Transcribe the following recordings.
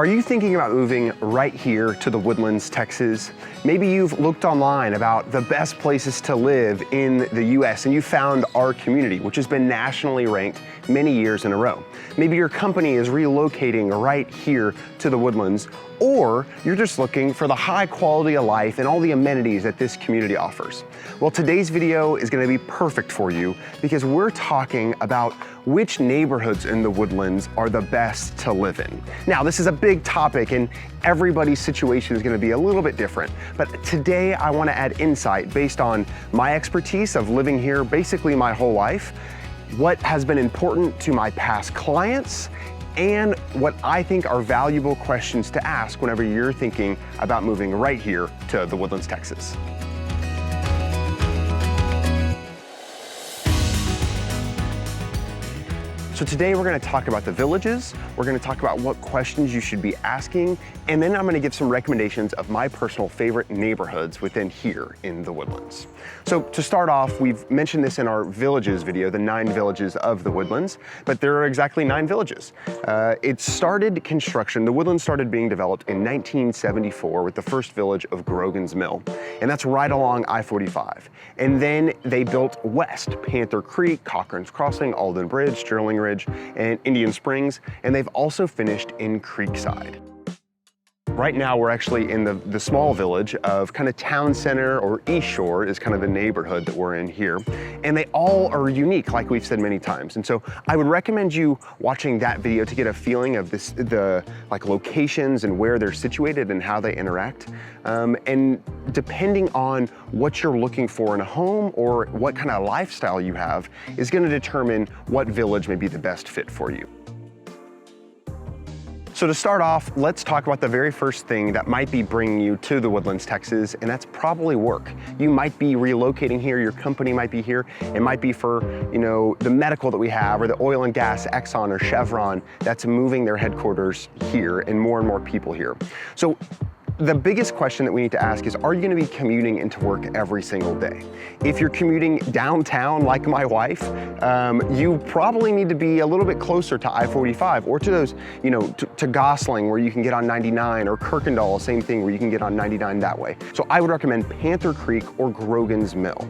Are you thinking about moving right here to the Woodlands, Texas? Maybe you've looked online about the best places to live in the US and you found our community, which has been nationally ranked many years in a row. Maybe your company is relocating right here to the Woodlands, or you're just looking for the high quality of life and all the amenities that this community offers. Well, today's video is going to be perfect for you because we're talking about which neighborhoods in the Woodlands are the best to live in. Now, this is a big topic and everybody's situation is going to be a little bit different, but today I want to add insight based on my expertise of living here basically my whole life, what has been important to my past clients, and what I think are valuable questions to ask whenever you're thinking about moving right here to the Woodlands, Texas. So today we're going to talk about the villages, we're going to talk about what questions you should be asking, and then I'm going to give some recommendations of my personal favorite neighborhoods within here in the Woodlands. So to start off, we've mentioned this in our villages video, the 9 villages of the Woodlands, but there are exactly 9 villages. It started construction, the Woodlands started being developed in 1974 with the first village of Grogan's Mill, and that's right along I-45. And then they built west, Panther Creek, Cochran's Crossing, Alden Bridge, Sterling Ridge, and Indian Springs, and they've also finished in Creekside. Right now we're actually in the small village of kind of Town Center, or East Shore is kind of the neighborhood that we're in here. And they all are unique, like we've said many times. And so I would recommend you watching that video to get a feeling of the locations and where they're situated and how they interact. And depending on what you're looking for in a home or what kind of lifestyle you have is going to determine what village may be the best fit for you. So to start off, let's talk about the very first thing that might be bringing you to the Woodlands, Texas, and that's probably work. You might be relocating here, your company might be here. It might be for, the medical that we have, or the oil and gas, Exxon or Chevron, that's moving their headquarters here and more people here. So the biggest question that we need to ask is, are you going to be commuting into work every single day? If you're commuting downtown like my wife, you probably need to be a little bit closer to I-45 or to those, to Gosling where you can get on 99, or Kirkendall, same thing, where you can get on 99 that way. So I would recommend Panther Creek or Grogan's Mill.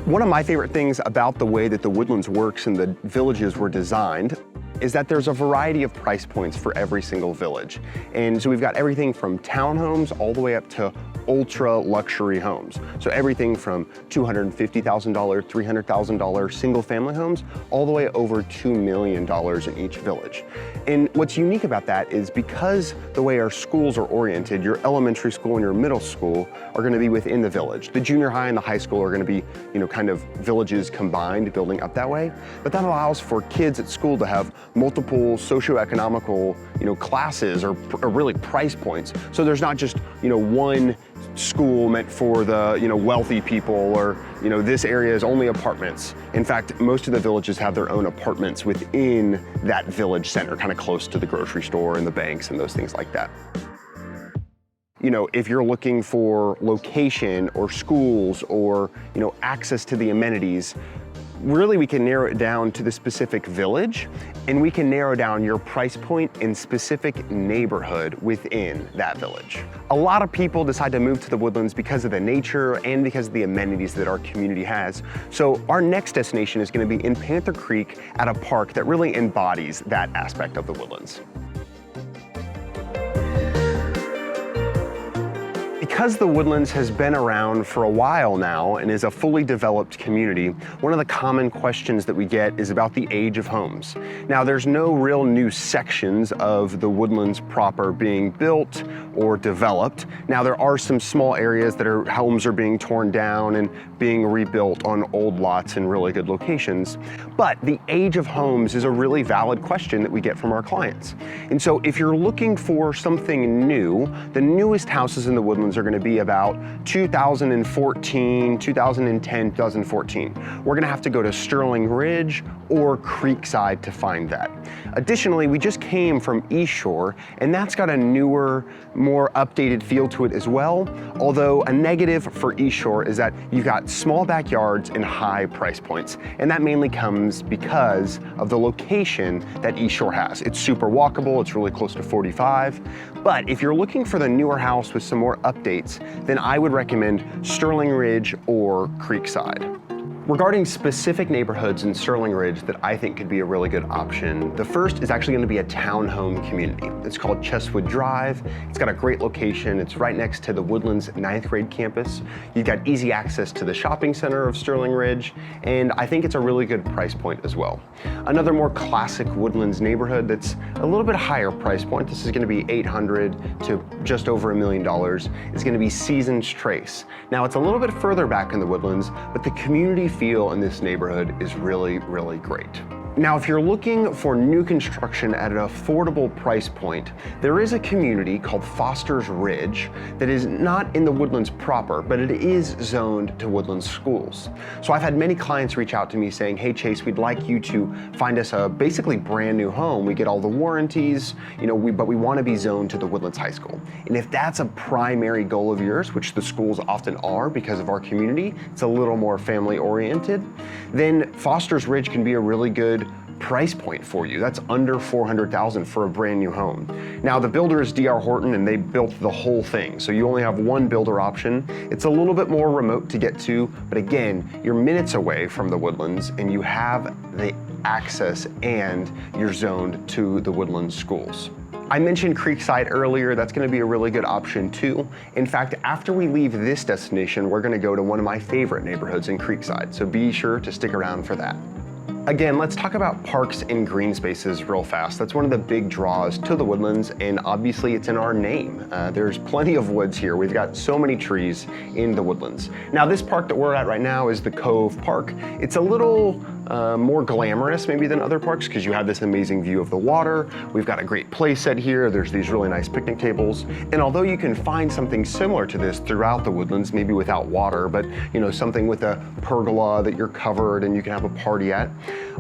One of my favorite things about the way that the Woodlands works and the villages were designed is that there's a variety of price points for every single village. And so we've got everything from townhomes all the way up to ultra luxury homes. So everything from $250,000, $300,000 single family homes, all the way over $2 million in each village. And what's unique about that is because the way our schools are oriented, your elementary school and your middle school are gonna be within the village. The junior high and the high school are gonna be, kind of villages combined, building up that way. But that allows for kids at school to have multiple socioeconomical, classes or really price points. So there's not just, one school meant for the wealthy people, or this area is only apartments. In fact, most of the villages have their own apartments within that village center, kind of close to the grocery store and the banks and those things like that. If you're looking for location or schools or access to the amenities, really we can narrow it down to the specific village, and we can narrow down your price point in specific neighborhood within that village. A lot of people decide to move to the Woodlands because of the nature and because of the amenities that our community has. So our next destination is going to be in Panther Creek at a park that really embodies that aspect of the Woodlands. Because the Woodlands has been around for a while now and is a fully developed community, one of the common questions that we get is about the age of homes. Now, there's no real new sections of the Woodlands proper being built or developed. Now, there are some small areas that homes are being torn down and being rebuilt on old lots in really good locations. But the age of homes is a really valid question that we get from our clients. And so if you're looking for something new, the newest houses in the Woodlands are gonna be about 2014, 2010, 2014. We're gonna have to go to Sterling Ridge or Creekside to find that. Additionally, we just came from East Shore, and that's got a newer, more updated feel to it as well. Although a negative for East Shore is that you've got small backyards and high price points. And that mainly comes because of the location that East Shore has. It's super walkable, it's really close to 45. But if you're looking for the newer house with some more updates, then I would recommend Sterling Ridge or Creekside. Regarding specific neighborhoods in Sterling Ridge that I think could be a really good option, the first is actually going to be a townhome community. It's called Chestwood Drive. It's got a great location. It's right next to the Woodlands 9th grade campus. You've got easy access to the shopping center of Sterling Ridge, and I think it's a really good price point as well. Another more classic Woodlands neighborhood that's a little bit higher price point, this is going to be $800,000 to just over $1 million, is going to be Seasons Trace. Now it's a little bit further back in the Woodlands, but the community feel in this neighborhood is really, really great. Now, if you're looking for new construction at an affordable price point, there is a community called Foster's Ridge that is not in the Woodlands proper, but it is zoned to Woodlands schools. So I've had many clients reach out to me saying, hey Chase, we'd like you to find us a basically brand new home. We get all the warranties, but we want to be zoned to the Woodlands High School. And if that's a primary goal of yours, which the schools often are because of our community, it's a little more family oriented, then Foster's Ridge can be a really good price point for you. That's under $400,000 for a brand new home. Now the builder is D.R. Horton and they built the whole thing. So you only have one builder option. It's a little bit more remote to get to, but again, you're minutes away from the Woodlands and you have the access and you're zoned to the Woodlands schools. I mentioned Creekside earlier. That's going to be a really good option too. In fact, after we leave this destination, we're going to go to one of my favorite neighborhoods in Creekside. So be sure to stick around for that. Again, let's talk about parks and green spaces real fast. That's one of the big draws to the Woodlands, and obviously it's in our name. There's plenty of woods here. We've got so many trees in the Woodlands. Now this park that we're at right now is the Cove Park. It's a little more glamorous maybe than other parks because you have this amazing view of the water. We've got a great play set here. There's these really nice picnic tables. And although you can find something similar to this throughout the Woodlands, maybe without water, but something with a pergola that you're covered and you can have a party at,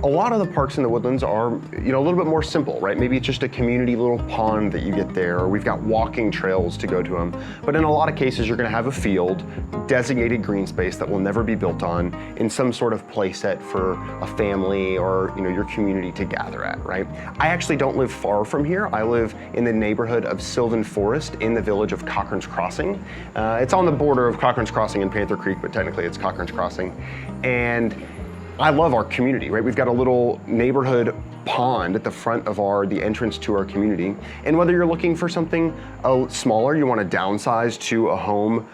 a lot of the parks in the Woodlands are, a little bit more simple, right? Maybe it's just a community little pond that you get there, or we've got walking trails to go to them. But in a lot of cases, you're gonna have a field, designated green space that will never be built on, in some sort of play set for a family or your community to gather at, right? I actually don't live far from here. I live in the neighborhood of Sylvan Forest in the village of Cochran's Crossing. It's on the border of Cochran's Crossing and Panther Creek, but technically it's Cochran's Crossing. And I love our community, right? We've got a little neighborhood pond at the front of the entrance to our community. And whether you're looking for something smaller, you want to downsize to a home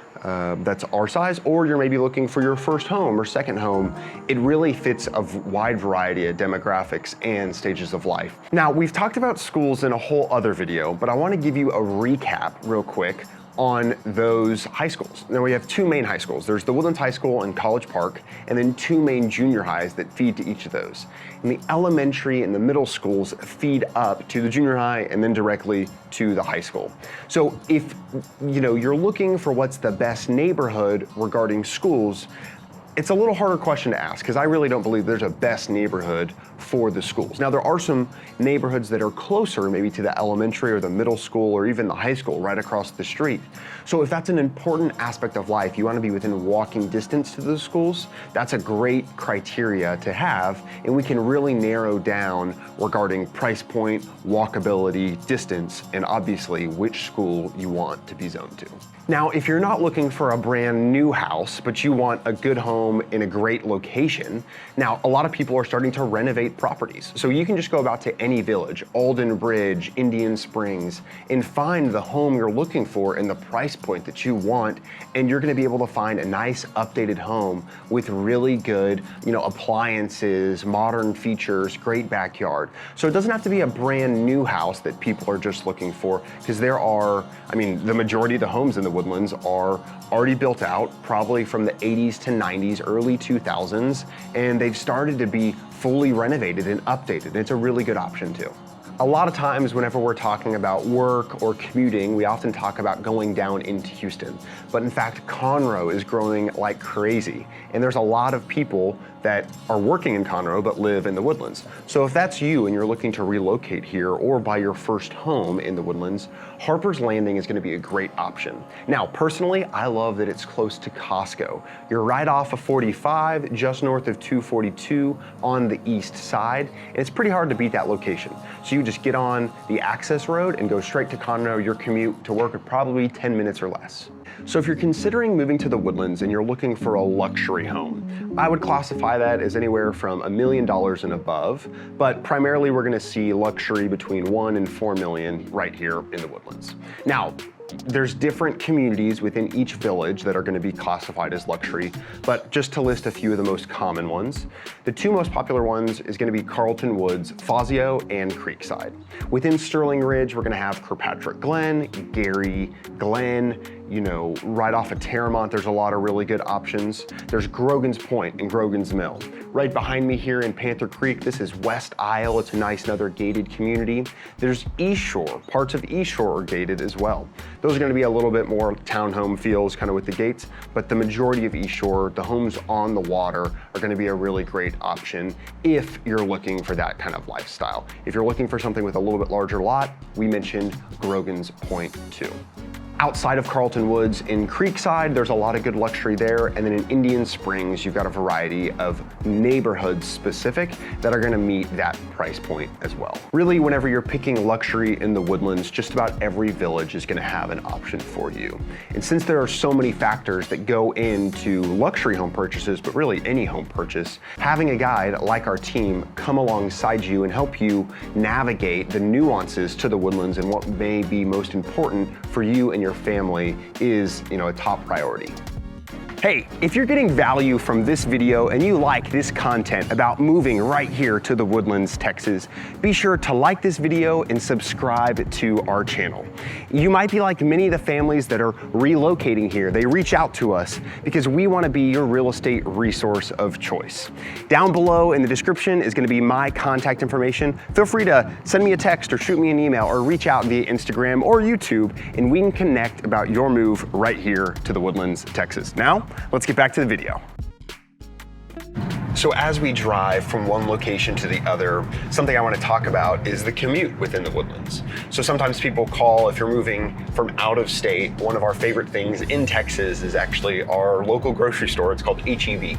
that's our size, or you're maybe looking for your first home or second home, it really fits a wide variety of demographics and stages of life. Now, we've talked about schools in a whole other video, but I want to give you a recap real quick on those high schools. Now we have two main high schools. There's the Woodlands High School and College Park, and then two main junior highs that feed to each of those. And the elementary and the middle schools feed up to the junior high and then directly to the high school. So if you're looking for what's the best neighborhood regarding schools, it's a little harder question to ask because I really don't believe there's a best neighborhood for the schools. Now there are some neighborhoods that are closer maybe to the elementary or the middle school or even the high school right across the street. So if that's an important aspect of life, you want to be within walking distance to those schools, that's a great criteria to have, and we can really narrow down regarding price point, walkability, distance, and obviously which school you want to be zoned to. Now, if you're not looking for a brand new house, but you want a good home in a great location, now a lot of people are starting to renovate properties. So you can just go about to any village, Alden Bridge, Indian Springs, and find the home you're looking for and the price point that you want, and you're gonna be able to find a nice updated home with really good, appliances, modern features, great backyard. So it doesn't have to be a brand new house that people are just looking for, because there are, the majority of the homes in the Woodlands are already built out, probably from the 80s to 90s, early 2000s, and they've started to be fully renovated and updated. It's a really good option too. A lot of times whenever we're talking about work or commuting, we often talk about going down into Houston. But in fact, Conroe is growing like crazy. And there's a lot of people that are working in Conroe but live in the Woodlands. So if that's you and you're looking to relocate here or buy your first home in the Woodlands, Harper's Landing is going to be a great option. Now, personally, I love that it's close to Costco. You're right off of 45, just north of 242 on the east side, and it's pretty hard to beat that location. So you just get on the access road and go straight to Conroe. Your commute to work would probably 10 minutes or less. So if you're considering moving to the Woodlands and you're looking for a luxury home, I would classify that as anywhere from $1 million and above, but primarily we're gonna see luxury between 1 and 4 million right here in the Woodlands. Now, there's different communities within each village that are going to be classified as luxury, but just to list a few of the most common ones, the two most popular ones is going to be Carlton Woods, Fazio, and Creekside. Within Sterling Ridge, we're going to have Kirkpatrick Glen, Gary, Glen, you know, right off of Terramont, there's a lot of really good options. There's Grogan's Point and Grogan's Mill. Right behind me here in Panther Creek, this is West Isle. It's a nice, another gated community. There's East Shore. Parts of East Shore are gated as well. Those are gonna be a little bit more townhome feels kind of with the gates, but the majority of East Shore, the homes on the water are gonna be a really great option if you're looking for that kind of lifestyle. If you're looking for something with a little bit larger lot, we mentioned Grogan's Point too. Outside of Carlton Woods in Creekside, there's a lot of good luxury there. And then in Indian Springs, you've got a variety of neighborhoods specific that are gonna meet that price point as well. Really, whenever you're picking luxury in the Woodlands, just about every village is gonna have an option for you. And since there are so many factors that go into luxury home purchases, but really any home purchase, having a guide like our team come alongside you and help you navigate the nuances to the Woodlands and what may be most important for you and your family is, a top priority. Hey, if you're getting value from this video and you like this content about moving right here to the Woodlands, Texas, be sure to like this video and subscribe to our channel. You might be like many of the families that are relocating here. They reach out to us because we want to be your real estate resource of choice. Down below in the description is going to be my contact information. Feel free to send me a text or shoot me an email or reach out via Instagram or YouTube and we can connect about your move right here to the Woodlands, Texas. Now, let's get back to the video. So as we drive from one location to the other, something I want to talk about is the commute within the Woodlands. So sometimes people call, if you're moving from out of state, one of our favorite things in Texas is actually our local grocery store. It's called HEB.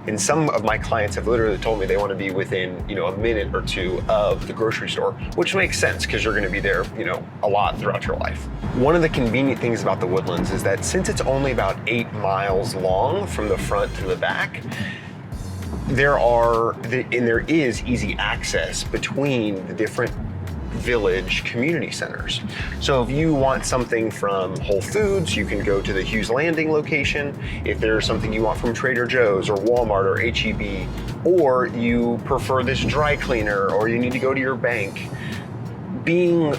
And some of my clients have literally told me they want to be within, a minute or two of the grocery store, which makes sense because you're going to be there, a lot throughout your life. One of the convenient things about the Woodlands is that since it's only about 8 miles long from the front to the back, there is easy access between the different village community centers. So if you want something from Whole Foods, you can go to the Hughes Landing location. If there's something you want from Trader Joe's or Walmart or HEB, or you prefer this dry cleaner, or you need to go to your bank, being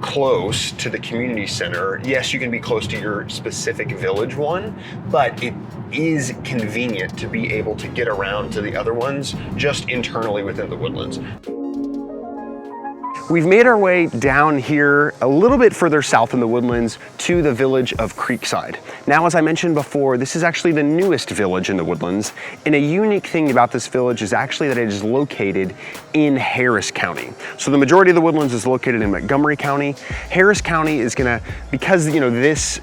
close to the community center, yes, you can be close to your specific village one, but it is convenient to be able to get around to the other ones just internally within the Woodlands. We've made our way down here a little bit further south in the Woodlands to the village of Creekside. Now, as I mentioned before, this is actually the newest village in the Woodlands, and a unique thing about this village is actually that it is located in Harris County. So the majority of the Woodlands is located in Montgomery County. Harris County is gonna, because this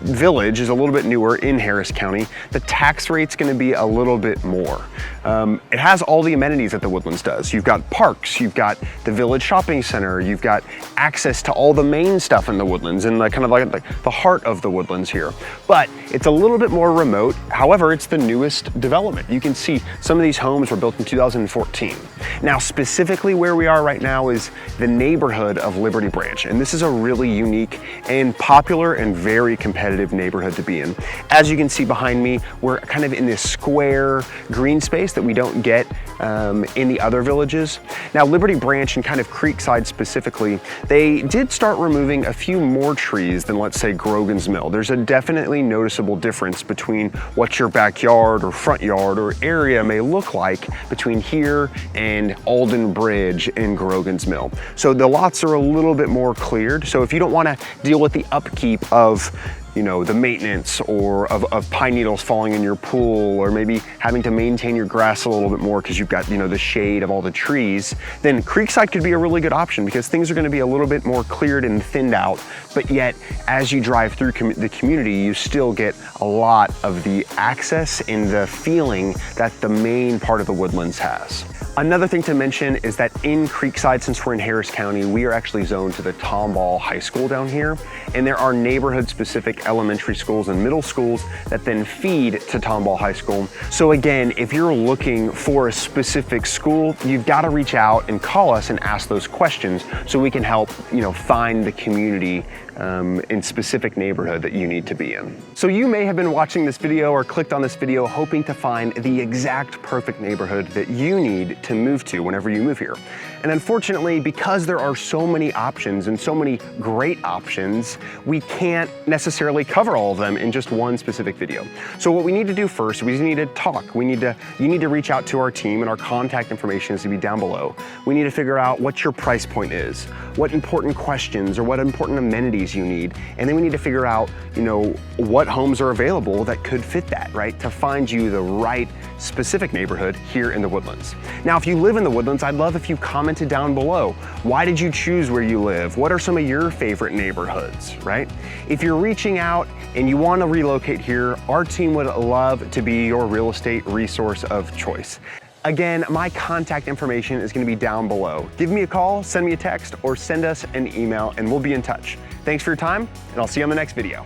village is a little bit newer in Harris County, the tax rate's gonna be a little bit more. It has all the amenities that the Woodlands does. You've got parks, you've got the village shopping center, you've got access to all the main stuff in the Woodlands and kind of like the heart of the Woodlands here. But it's a little bit more remote. However, it's the newest development. You can see some of these homes were built in 2014. Now, specifically where we are right now is the neighborhood of Liberty Branch. And this is a really unique and popular and very competitive competitive neighborhood to be in. As you can see behind me, we're kind of in this square green space that we don't get in the other villages. Now, Liberty Branch and kind of Creekside specifically, they did start removing a few more trees than, let's say, Grogan's Mill. There's a definitely noticeable difference between what your backyard or front yard or area may look like between here and Alden Bridge and Grogan's Mill. So the lots are a little bit more cleared. So if you don't want to deal with the upkeep of the maintenance or of pine needles falling in your pool, or maybe having to maintain your grass a little bit more because you've got, the shade of all the trees, then Creekside could be a really good option because things are going to be a little bit more cleared and thinned out, but yet as you drive through the community, you still get a lot of the access and the feeling that the main part of the Woodlands has. Another thing to mention is that in Creekside, since we're in Harris County, we are actually zoned to the Tomball High School down here, and there are neighborhood-specific elementary schools and middle schools that then feed to Tomball High School. So again, if you're looking for a specific school, you've got to reach out and call us and ask those questions so we can help, find the community in specific neighborhood that you need to be in. So you may have been watching this video or clicked on this video hoping to find the exact perfect neighborhood that you need to move to whenever you move here. And unfortunately, because there are so many options and so many great options, we can't necessarily cover all of them in just one specific video. So what we need to do first, we need to talk. You need to reach out to our team, and our contact information is to be down below. We need to figure out what your price point is, what important questions or what important amenities you need. And then we need to figure out, what homes are available that could fit that, right? To find you the right specific neighborhood here in the Woodlands. Now, if you live in the Woodlands, I'd love if you commented down below. Why did you choose where you live? What are some of your favorite neighborhoods, right? If you're reaching out and you want to relocate here, our team would love to be your real estate resource of choice. Again, my contact information is going to be down below. Give me a call, send me a text, or send us an email, and we'll be in touch. Thanks for your time, and I'll see you on the next video.